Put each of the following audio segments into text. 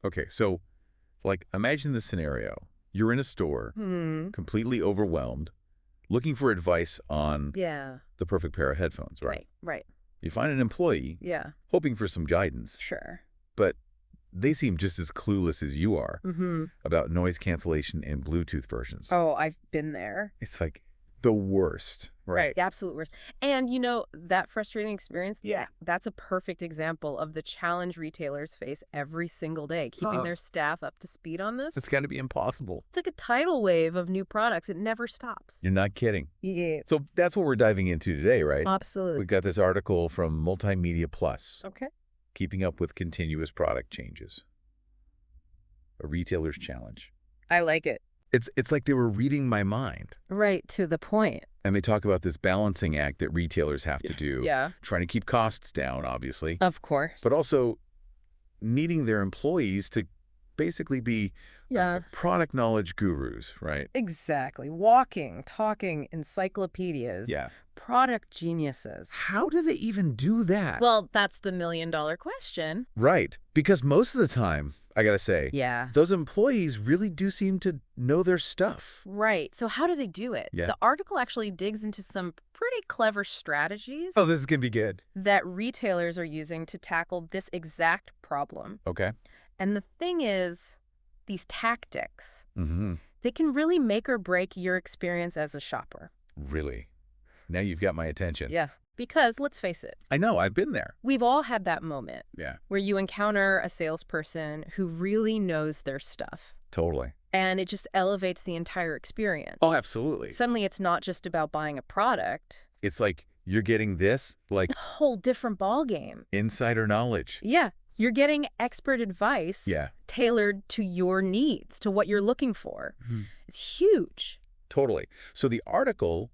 Okay, so like imagine the scenario. You're in a store, Hmm. completely overwhelmed, looking for advice on Yeah. the perfect pair of headphones, right? Right. Right. You find an employee Yeah. hoping for some guidance, Sure. but they seem just as clueless as you are Mm-hmm. about noise cancellation and Bluetooth versions. Oh, I've been there. It's like the worst, right? The absolute worst. And that frustrating experience, Yeah. that's a perfect example of the challenge retailers face every single day, keeping Huh. their staff up to speed on this. It's got to be impossible. It's like a tidal wave of new products. It never stops. You're not kidding. Yeah. So that's what we're diving into today, right? Absolutely. We've got this article from Multimedia Plus, Okay. Keeping Up with Continuous Product Changes, a retailer's challenge. I like it. It's like they were reading my mind. Right to the point. And they talk about this balancing act that retailers have to do, Yeah. trying to keep costs down, obviously, Of course. but also needing their employees to basically be Yeah. product knowledge gurus, right? Exactly. Walking, talking encyclopedias. Yeah. Product geniuses. How do they even do that? Well, that's the million-dollar question. Right. Because most of the time, I gotta say, Yeah. those employees really do seem to know their stuff. Right. So how do they do it? Yeah. The article actually digs into some pretty clever strategies Oh, this is gonna be good. that retailers are using to tackle this exact problem. Okay. And the thing is, these tactics, Mm-hmm. they can really make or break your experience as a shopper. Really. Now you've got my attention. Yeah. Because let's face it, I know, I've been there. we've all had that moment Yeah, where you encounter a salesperson who really knows their stuff. totally. And it just elevates the entire experience. Oh, absolutely. Suddenly, it's not just about buying a product. It's like you're getting this, like A whole different ballgame. insider knowledge. Yeah. You're getting expert advice Yeah, tailored to your needs, to what you're looking for. Mhm. It's huge. totally. So the article,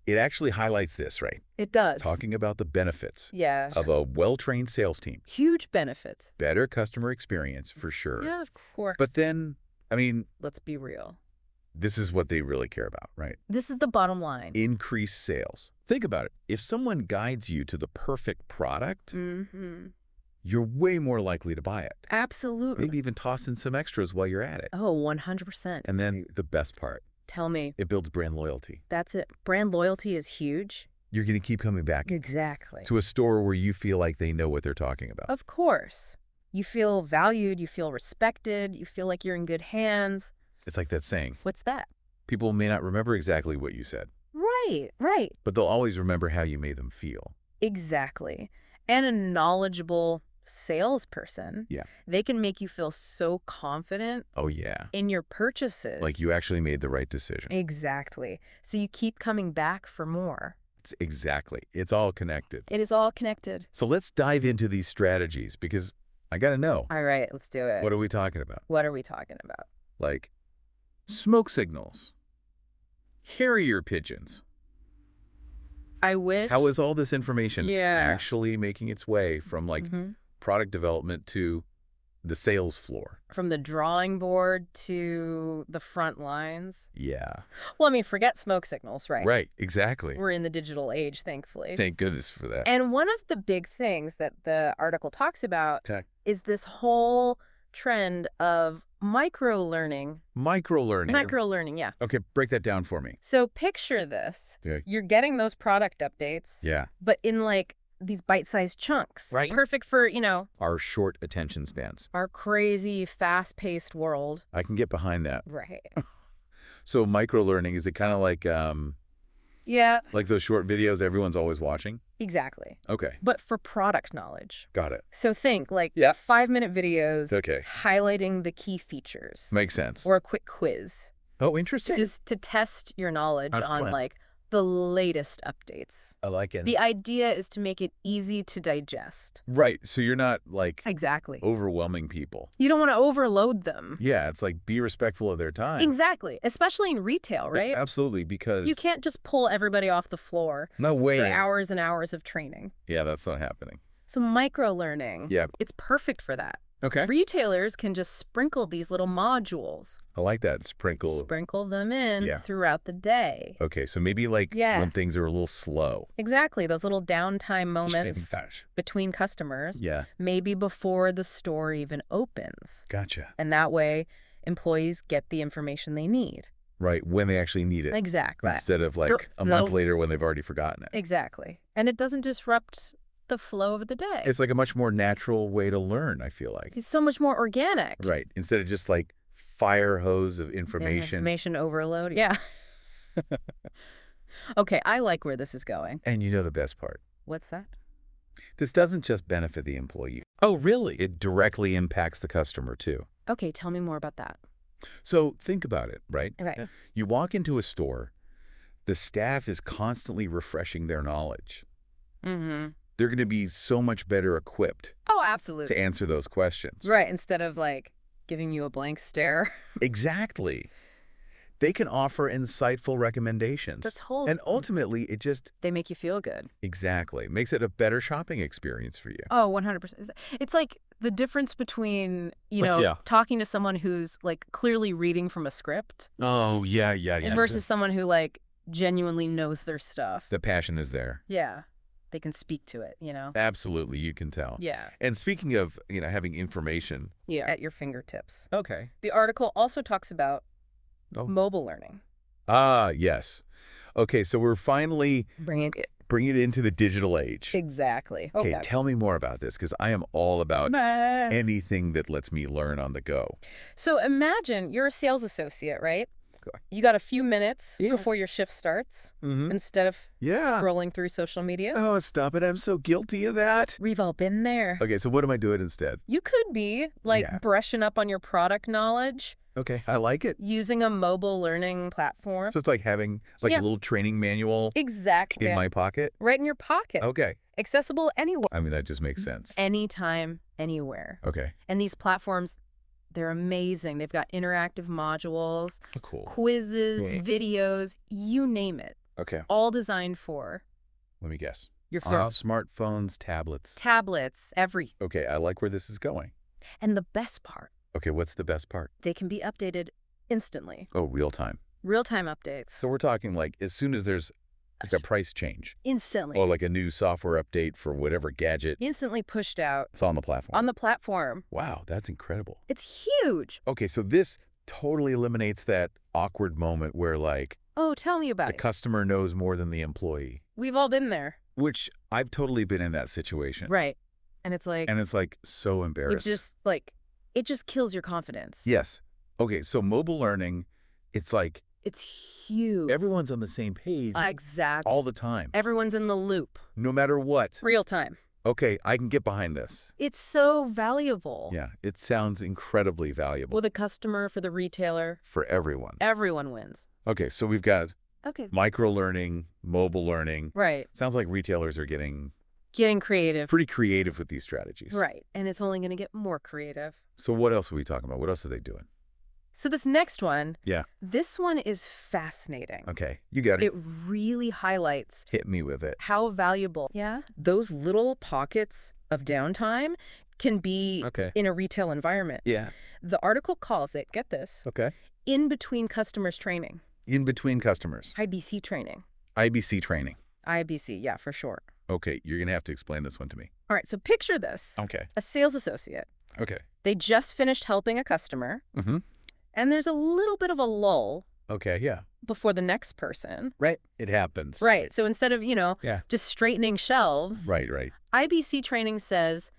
it actually highlights this, right? It does. Talking about the benefits Yeah. of a well-trained sales team. Huge benefits. Better customer experience, for sure. Yeah, of course. But then, I mean, let's be real. this is what they really care about, right? This is the bottom line. Increase sales. Think about it. If someone guides you to the perfect product, Mm-hmm. you're way more likely to buy it. Absolutely. Maybe even toss in some extras while you're at it. Oh, 100%. And then the best part, Tell me. it builds brand loyalty. That's it. Brand loyalty is huge. You're going to keep coming back Exactly. to a store where you feel like they know what they're talking about. Of course. You feel valued, you feel respected, you feel like you're in good hands. It's like that saying, What's that? people may not remember exactly what you said, Right. but they'll always remember how you made them feel. Exactly. And a knowledgeable salesperson, Yeah. they can make you feel so confident Oh, yeah. in your purchases. Like you actually made the right decision. Exactly. So you keep coming back for more. It's all connected. It is all connected. So let's dive into these strategies because I got to know, All right, let's do it. what are we talking about? What are we talking about? Like smoke signals, carrier pigeons. I wish. How is all this information Yeah. actually making its way from like Mhm. product development to the sales floor? From the drawing board to the front lines. Yeah. Well, I mean, forget smoke signals, right? Right. Exactly. We're in the digital age, thankfully. Thank goodness for that. And one of the big things that the article talks about Okay. is this whole trend of micro-learning. Micro-learning. Micro-learning, yeah. Okay, break that down for me. So picture this. Okay. You're getting those product updates, Yeah. but in like these bite-sized chunks. Right. Perfect for, Our short attention spans. our crazy, fast-paced world. I can get behind that. Right. So micro-learning, is it kind of Yeah, like those short videos everyone's always watching? exactly. Okay. But for product knowledge. Got it. So think like Yeah. 5-minute videos Okay. highlighting the key features. Makes sense. Or a quick quiz. Oh, interesting. Just to test your knowledge That's on fun. like the latest updates. I like it. The idea is to make it easy to digest. Right. So you're not like Exactly. overwhelming people. You don't want to overload them. Yeah. It's like be respectful of their time. Exactly. Especially in retail, right? Absolutely. Because You can't just pull everybody off the floor no way. for hours and hours of training. Yeah, that's not happening. So micro learning, Yeah. it's perfect for that. Okay. Retailers can just sprinkle these little modules, I like that. sprinkle them in Yeah. throughout the day. Okay, so maybe like Yeah. when things are a little slow. Exactly, those little downtime moments Finish. between customers, Yeah. maybe before the store even opens. Gotcha. And that way, employees get the information they need. Right, when they actually need it. Exactly. Instead of like a month later when they've already forgotten it. Exactly. And it doesn't disrupt the flow of the day. It's like a much more natural way to learn, I feel like. It's so much more organic. Right, instead of just like fire hose of information. Information overload. Yeah. Okay, I like where this is going. And you know the best part. What's that? This doesn't just benefit the employee. Oh, really? It directly impacts the customer too. Okay, tell me more about that. So think about it, right? Okay. You walk into a store, the staff is constantly refreshing their knowledge. Mm-hmm. They're going to be so much better equipped Oh, to absolutely. answer those questions. Right, instead of like giving you a blank stare. Exactly. They can offer insightful recommendations. That's whole. And ultimately, it just, They make you feel good. exactly, makes it a better shopping experience for you. Oh, 100%. It's like the difference between, you know, Yeah. talking to someone who's like clearly reading from a script Oh, yeah. versus someone who like genuinely knows their stuff. The passion is there. Yeah. They can speak to it, you know? Absolutely, you can tell. Yeah. And speaking of, having information. Yeah. At your fingertips. Okay. The article also talks about Oh. mobile learning. Ah, yes. Okay, so we're finally Bringing it. bringing it into the digital age. Exactly. Okay, tell me more about this because I am all about anything that lets me learn on the go. So imagine you're a sales associate, right? Okay. You got a few minutes Yeah. before your shift starts Mm-hmm. instead of Yeah. scrolling through social media. Oh, stop it. I'm so guilty of that. We've all been there. Okay, so what am I doing instead? You could be like Yeah. brushing up on your product knowledge Okay, I like it. using a mobile learning platform. So it's like having like Yeah. a little training manual Exactly. in my pocket? Right in your pocket. Okay. Accessible anywhere. I mean, that just makes sense. Anytime, anywhere. Okay. And these platforms, they're amazing. They've got interactive modules, Oh, cool. quizzes, Yeah. videos, you name it. Okay, All designed for let me guess. your phone. Smartphones, tablets. Tablets, every. Okay, I like where this is going. And the best part, Okay, what's the best part? they can be updated instantly. Oh, real time. Real-time updates. So we're talking like as soon as there's like a price change Instantly. or like a new software update for whatever gadget, Instantly pushed out it's on the platform. on the platform. Wow, that's incredible. It's huge. Okay, so this totally eliminates that awkward moment where like Oh, tell me about the it. customer knows more than the employee, We've all been there. which I've totally been in that situation. Right. And it's like, And it's like so embarrassing. it's just like, it just kills your confidence. Yes. Okay, so mobile learning, it's like It's huge. everyone's on the same page Exactly. all the time, Everyone's in the loop. no matter what. Real time. Okay, I can get behind this. It's so valuable. Yeah, it sounds incredibly valuable For the customer, for the retailer, for everyone. everyone wins. Okay, so we've got Okay. micro learning, mobile learning. Right. Sounds like retailers are getting Getting creative. pretty creative with these strategies. Right. And it's only going to get more creative. So what else are we talking about? What else are they doing? So this next one, Yeah. this one is fascinating. Okay, you got it. It really highlights Hit me with it. how valuable those little pockets of downtime can be Okay. in a retail environment. Yeah. The article calls it, get this, Okay. in between customers training, In between customers. IBC training. IBC training. IBC, yeah, for short. Okay, you're going to have to explain this one to me. All right, so picture this. Okay. A sales associate. Okay. They just finished helping a customer, Mm-hmm. and there's a little bit of a lull Okay, yeah. before the next person. Right. It happens. Right. So instead of, Yeah. just straightening shelves, Right, right. IBC training says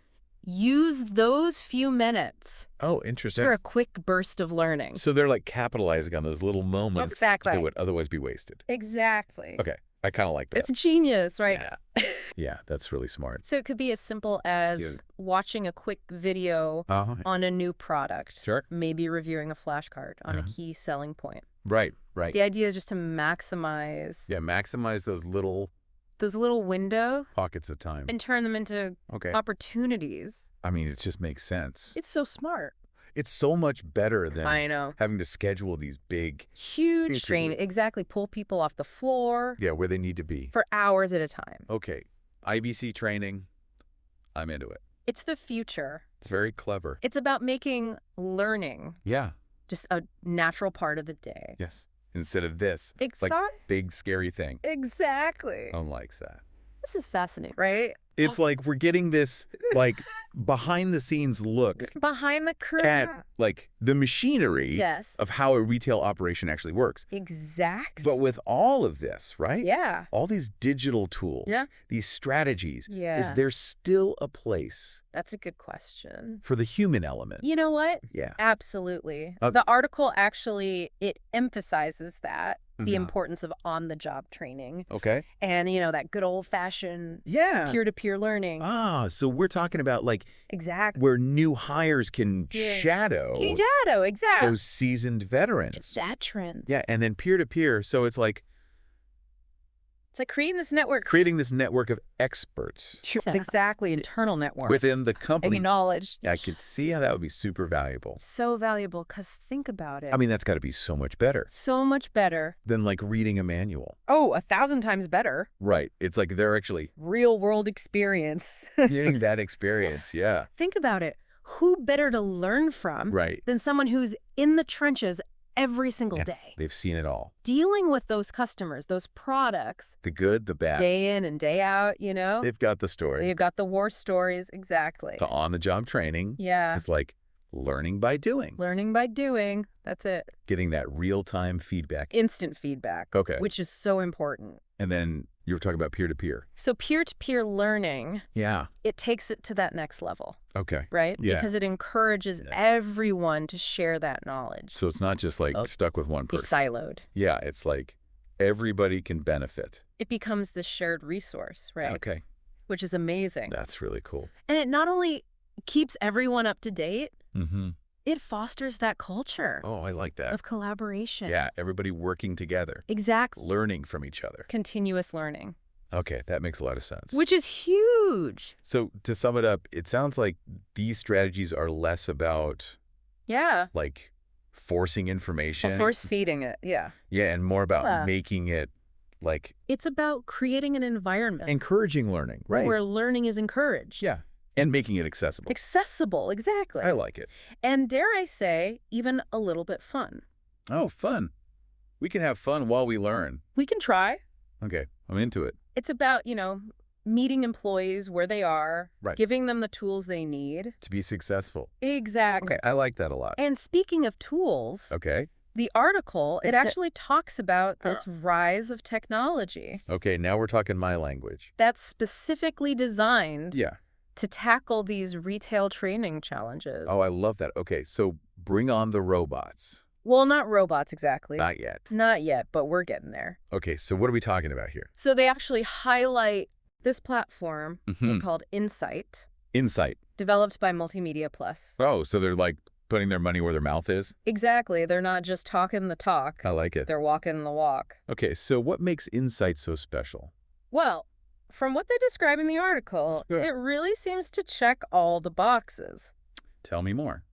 use those few minutes Oh, interesting. for a quick burst of learning. So they're like capitalizing on those little moments Exactly. that would otherwise be wasted. Exactly. Okay. I kind of like that. It's genius, right? Yeah. Yeah, that's really smart. So it could be as simple as Yeah. watching a quick video on a new product. Sure. Maybe reviewing a flashcard on a Uh-huh. key selling point. Right, right. The idea is just to maximize Yeah, maximize those little those little window pockets of time. and turn them into Okay. opportunities. I mean, it just makes sense. It's so smart. It's so much better than I know. having to schedule these big, Huge Huge strain. review. Exactly. Pull people off the floor yeah, where they need to be. for hours at a time. Okay. IBC training, I'm into it. It's the future. It's very clever. It's about making learning Yeah. just a natural part of the day. Yes. Instead of this, like Exactly. big scary thing. Exactly. No one likes that. This is fascinating, right? It's like we're getting this like behind the scenes look Behind the curtain. at like the machinery Yes. of how a retail operation actually works. Exact. But with all of this, right? Yeah. All these digital tools, Yeah. these strategies, Yeah. is there still a place That's a good question. for the human element? You know what? Yeah. Absolutely. Uh, The article actually, it emphasizes that, the Mhm. importance of on-the-job training Okay. and, that good old-fashioned Yeah. peer-to-peer learning. Ah, so we're talking about like Exactly. where new hires can Yeah. shadow Shadow, exactly. those seasoned veterans. It's that trend. Yeah, and then peer-to-peer, so it's like It's like creating this network. creating this network of experts It's exactly internal network. within the company. Acknowledged. I could see how that would be super valuable. So valuable, because think about it. I mean, that's got to be so much better so much better. than like reading a manual. Oh, 1,000 times better. Right. It's like they're actually Real world experience. getting that experience. Yeah. Think about it. Who better to learn from Right. than someone who's in the trenches every single Yeah. day? They've seen it all. Dealing with those customers, those products, The good, the bad. day in and day out, They've got the story. They've got the war stories. Exactly. The on-the-job training. Yeah. It's like learning by doing, Learning by doing. That's it. getting that real-time feedback. Instant feedback. Okay. Which is so important. And then you were talking about peer-to-peer. So peer-to-peer learning, Yeah. it takes it to that next level, Okay. right? Yeah. Because it encourages Yeah. everyone to share that knowledge. So it's not just like Oh. stuck with one Be person. siloed. Yeah, it's like everybody can benefit. It becomes the shared resource, right? Okay. Which is amazing. That's really cool. And it not only keeps everyone up to date, Mm-hmm. it fosters that culture Oh, I like that. of collaboration. Yeah, everybody working together, Exactly. learning from each other. Continuous learning, Okay, that makes a lot of sense. which is huge. So to sum it up, it sounds like these strategies are less about Yeah. like forcing information. Force feeding it. Yeah. Yeah, and more about Yeah. making it like It's about creating an environment encouraging learning, right? where learning is encouraged. Yeah, and making it accessible. Accessible. Exactly. I like it. And dare I say, even a little bit fun. Oh, fun. We can have fun while we learn. We can try. Okay, I'm into it. It's about, meeting employees where they are, Right. giving them the tools they need. To be successful. Exactly. Okay, I like that a lot. And speaking of tools, Okay. the article, it It's a- actually talks about this rise of technology Okay, now we're talking my language. that's specifically designed Yeah. to tackle these retail training challenges. Oh, I love that. Okay, so bring on the robots. Well, not robots exactly. Not yet. Not yet, but we're getting there. Okay, so what are we talking about here? So they actually highlight this platform Mhm. called Insight, Insight. developed by Multimedia Plus. Oh, so they're like putting their money where their mouth is? Exactly. They're not just talking the talk. I like it. They're walking the walk. Okay, so what makes Insight so special? Well, from what they describe in the article, Yeah. it really seems to check all the boxes. Tell me more.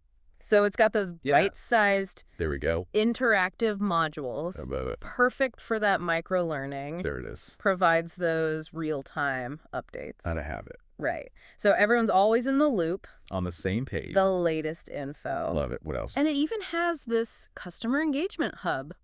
So it's got those Yeah. bite-sized There we go. interactive modules, Above it. perfect for that micro-learning, There it is. provides those real-time updates. Gotta have it. Right. So everyone's always in the loop, On the same page. the latest info. Love it. What else? And it even has this customer engagement hub.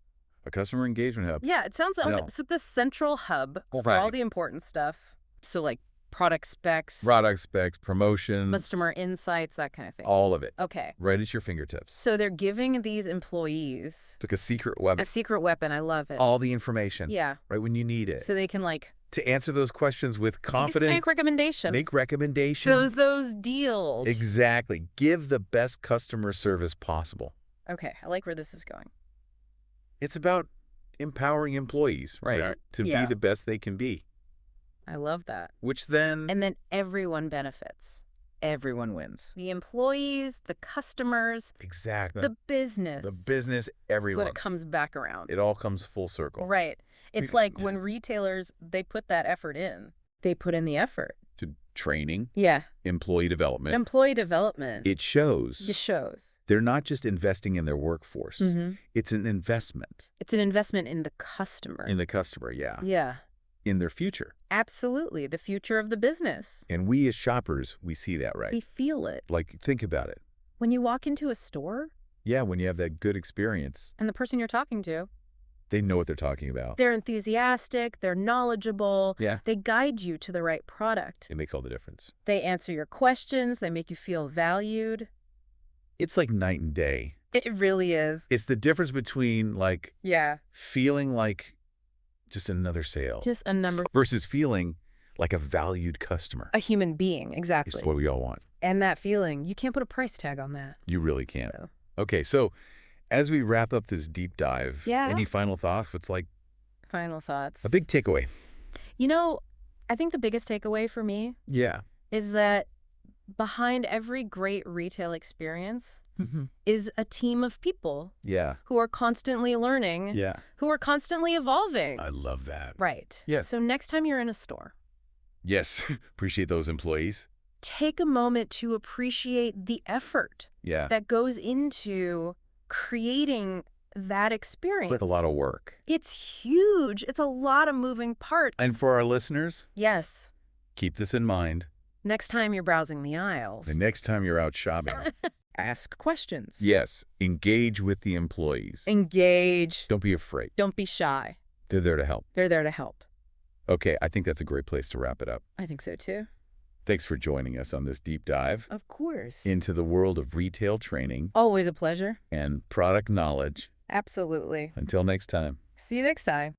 A customer engagement hub. Yeah, it sounds like No. it's the central hub for Right. all the important stuff. So like product specs, Product specs, promotions, customer insights, that kind of thing. all of it. Okay. Right at your fingertips. So they're giving these employees It's like a secret weapon. a secret weapon. I love it. All the information. Yeah. Right when you need it. So they can To answer those questions with confidence. make recommendations. Make recommendations. those deals. Exactly. Give the best customer service possible. Okay, I like where this is going. It's about empowering employees, right? Yeah. To Yeah. be the best they can be, I love that. which then And then everyone benefits. Everyone wins. The employees, the customers, exactly the business. the business, When everyone. it comes back around. It all comes full circle. Right. It's We- like when retailers, they put that effort in. They put in the effort. To training, Yeah. employee development. Employee development. It shows It shows. they're not just investing in their workforce. Mm-hmm. It's an investment It's an investment in the customer. in the customer. Yeah. Yeah. in their future. Absolutely. The future of the business. And we as shoppers, we see that, right? We feel it. Like, think about it. When you walk into a store Yeah, when you have that good experience, and the person you're talking to, they know what they're talking about. they're enthusiastic, they're knowledgeable, Yeah. they guide you to the right product. It makes all the difference. They answer your questions, they make you feel valued. It's like night and day. It really is. It's the difference between, like, Yeah. feeling like just another sale Just a number. versus feeling like a valued customer. A human being, exactly. It's what we all want. And that feeling, you can't put a price tag on that. You really can't. So. Okay, so as we wrap up this deep dive, Yeah. any final thoughts? What's like Final thoughts. a big takeaway? You know, I think the biggest takeaway for me Yeah. is that behind every great retail experience is a team of people Yeah. who are constantly learning, Yeah. who are constantly evolving. I love that. Right. Yes. So next time you're in a store, Yes. Appreciate those employees. take a moment to appreciate the effort Yeah. that goes into creating that experience. It's like a lot of work. It's huge. It's a lot of moving parts. And for our listeners, yes, keep this in mind. next time you're browsing the aisles. The next time you're out shopping, Ask questions. yes, engage with the employees. Engage. Don't be afraid. Don't be shy. They're there to help. They're there to help. Okay, I think that's a great place to wrap it up. I think so too. Thanks for joining us on this deep dive Of course. into the world of retail training Always a pleasure. and product knowledge. Absolutely. Until next time. See you next time.